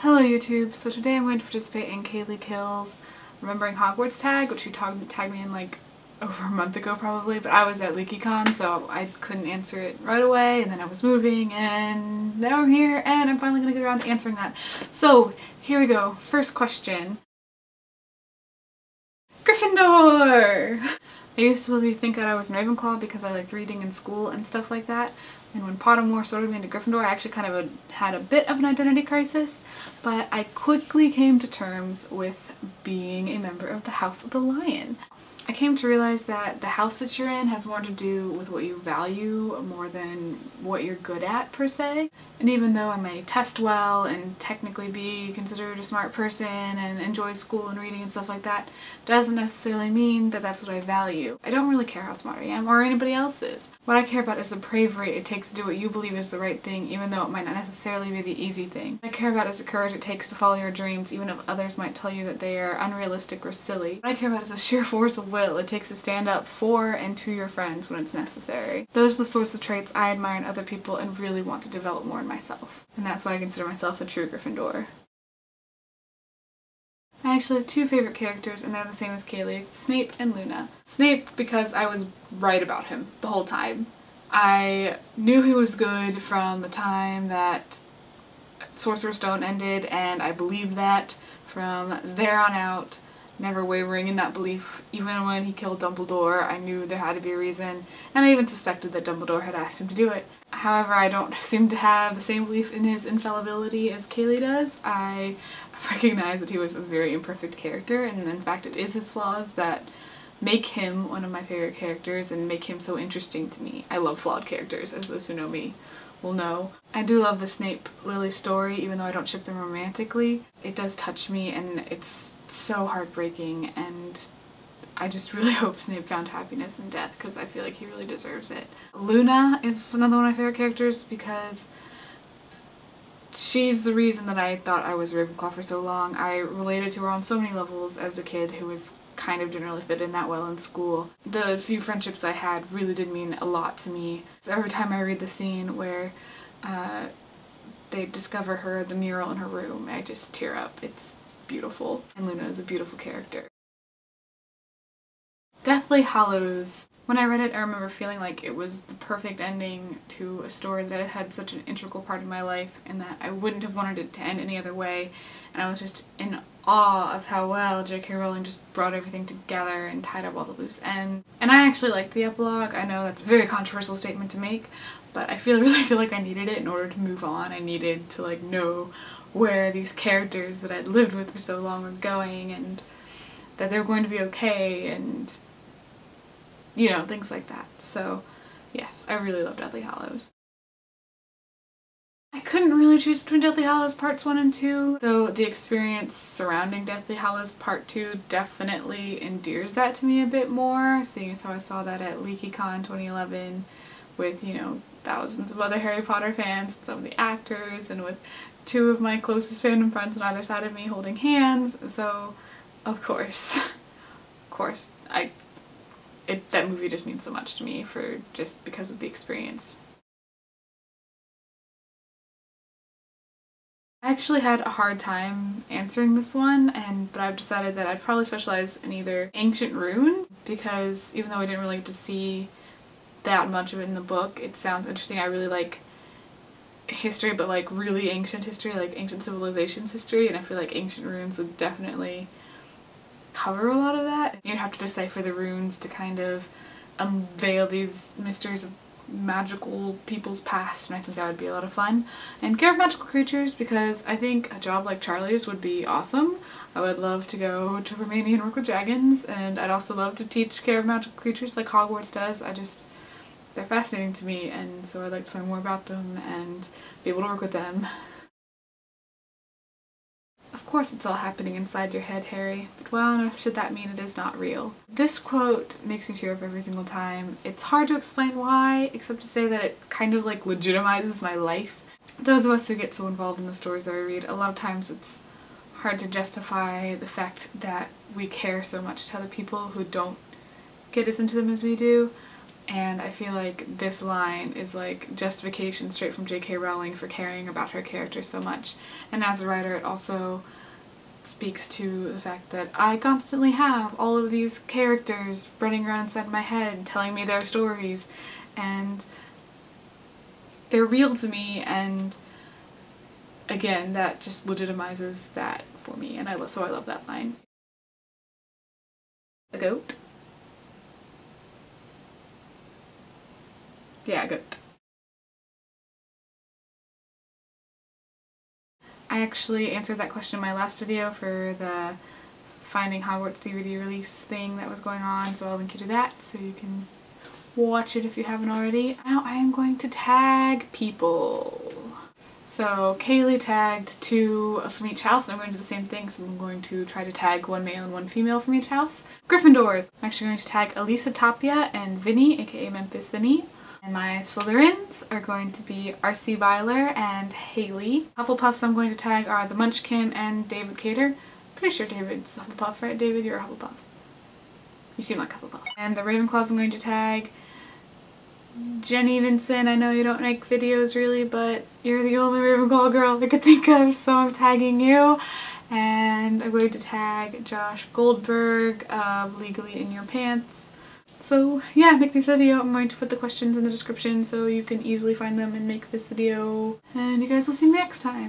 Hello YouTube, so today I'm going to participate in Kaylee Kills Remembering Hogwarts Tag, which you tagged me in like over a month ago probably, but I was at LeakyCon so I couldn't answer it right away, and then I was moving and now I'm here and I'm finally going to get around to answering that. So here we go, first question. Gryffindor! I used to really think that I was a Ravenclaw because I liked reading in school and stuff like that. And when Pottermore sorted me into Gryffindor, I actually kind of had a bit of an identity crisis, but I quickly came to terms with being a member of the House of the Lion. I came to realize that the house that you're in has more to do with what you value more than what you're good at per se. And even though I may test well and technically be considered a smart person and enjoy school and reading and stuff like that, doesn't necessarily mean that that's what I value. I don't really care how smart I am or anybody else is. What I care about is the bravery it takes to do what you believe is the right thing, even though it might not necessarily be the easy thing. What I care about is the courage it takes to follow your dreams, even if others might tell you that they are unrealistic or silly. What I care about is the sheer force of will it takes to stand up for and to your friends when it's necessary. Those are the sorts of traits I admire in other people and really want to develop more in myself. And that's why I consider myself a true Gryffindor. I actually have two favorite characters, and they're the same as Kaylee's, Snape and Luna. Snape because I was right about him the whole time. I knew he was good from the time that Sorcerer's Stone ended, and I believed that from there on out, never wavering in that belief. Even when he killed Dumbledore, I knew there had to be a reason, and I even suspected that Dumbledore had asked him to do it. However, I don't seem to have the same belief in his infallibility as Kaylee does. I recognize that he was a very imperfect character, and in fact it is his flaws that make him one of my favorite characters and make him so interesting to me. I love flawed characters, as those who know me will know. I do love the Snape-Lily story, even though I don't ship them romantically. It does touch me and it's so heartbreaking, and I just really hope Snape found happiness in death because I feel like he really deserves it. Luna is another one of my favorite characters because she's the reason that I thought I was Ravenclaw for so long. I related to her on so many levels as a kid who was kind of didn't really fit in that well in school. The few friendships I had really did mean a lot to me. So every time I read the scene where they discover her, the mural in her room, I just tear up. It's beautiful. And Luna is a beautiful character. Deathly Hallows. When I read it, I remember feeling like it was the perfect ending to a story that had such an integral part of my life and that I wouldn't have wanted it to end any other way. And I was just in awe of how well J.K. Rowling just brought everything together and tied up all the loose ends. And I actually liked the epilogue. I know that's a very controversial statement to make, but I really feel like I needed it in order to move on. I needed to know where these characters that I'd lived with for so long were going and that they were going to be okay and you know, things like that. So yes, I really love Deathly Hallows. I couldn't really choose between Deathly Hallows Parts 1 and 2, though the experience surrounding Deathly Hallows Part 2 definitely endears that to me a bit more, seeing as how I saw that at LeakyCon 2011 with, you know, thousands of other Harry Potter fans and some of the actors, and with two of my closest fandom friends on either side of me holding hands, so of course, that movie just means so much to me just because of the experience. I actually had a hard time answering this one, but I've decided that I'd probably specialize in either ancient runes, because even though I didn't really get to see that much of it in the book, it sounds interesting. I really like history, but like really ancient history, like ancient civilizations history, and I feel like ancient runes would definitely cover a lot of that. You'd have to decipher the runes to kind of unveil these mysteries of magical people's past, and I think that would be a lot of fun. And Care of Magical Creatures, because I think a job like Charlie's would be awesome. I would love to go to Romania and work with dragons, and I'd also love to teach Care of Magical Creatures like Hogwarts does. They're fascinating to me, and so I'd like to learn more about them and be able to work with them. Of course it's all happening inside your head, Harry, but why on earth should that mean it is not real? This quote makes me tear up every single time. It's hard to explain why, except to say that it kind of like legitimizes my life. Those of us who get so involved in the stories that I read, a lot of times it's hard to justify the fact that we care so much to other people who don't get as into them as we do. and I feel like this line is like justification straight from J.K. Rowling for caring about her character so much. And as a writer, it also speaks to the fact that I constantly have all of these characters running around inside my head telling me their stories, and they're real to me, and again, that just legitimizes that for me, and so I love that line. A goat? Yeah, a goat. I actually answered that question in my last video for the Finding Hogwarts DVD release thing that was going on, so I'll link you to that so you can watch it if you haven't already. Now I am going to tag people. So Kaylee tagged 2 from each house, and I'm going to do the same thing, so I'm going to try to tag 1 male and 1 female from each house. Gryffindors! I'm actually going to tag Elisa Tapia and Vinny, aka Memphis Vinny. And my Slytherins are going to be R.C. Byler and Haley. Hufflepuffs I'm going to tag are the Munchkin and David Cater. Pretty sure David's Hufflepuff, right? David, you're a Hufflepuff. You seem like Hufflepuff. And the Ravenclaws I'm going to tag Jenny Vincent. I know you don't make videos really, but you're the only Ravenclaw girl I could think of, so I'm tagging you. And I'm going to tag Josh Goldberg of Legally in Your Pants. So yeah, make this video. I'm going to put the questions in the description so you can easily find them and make this video. And you guys will see me next time.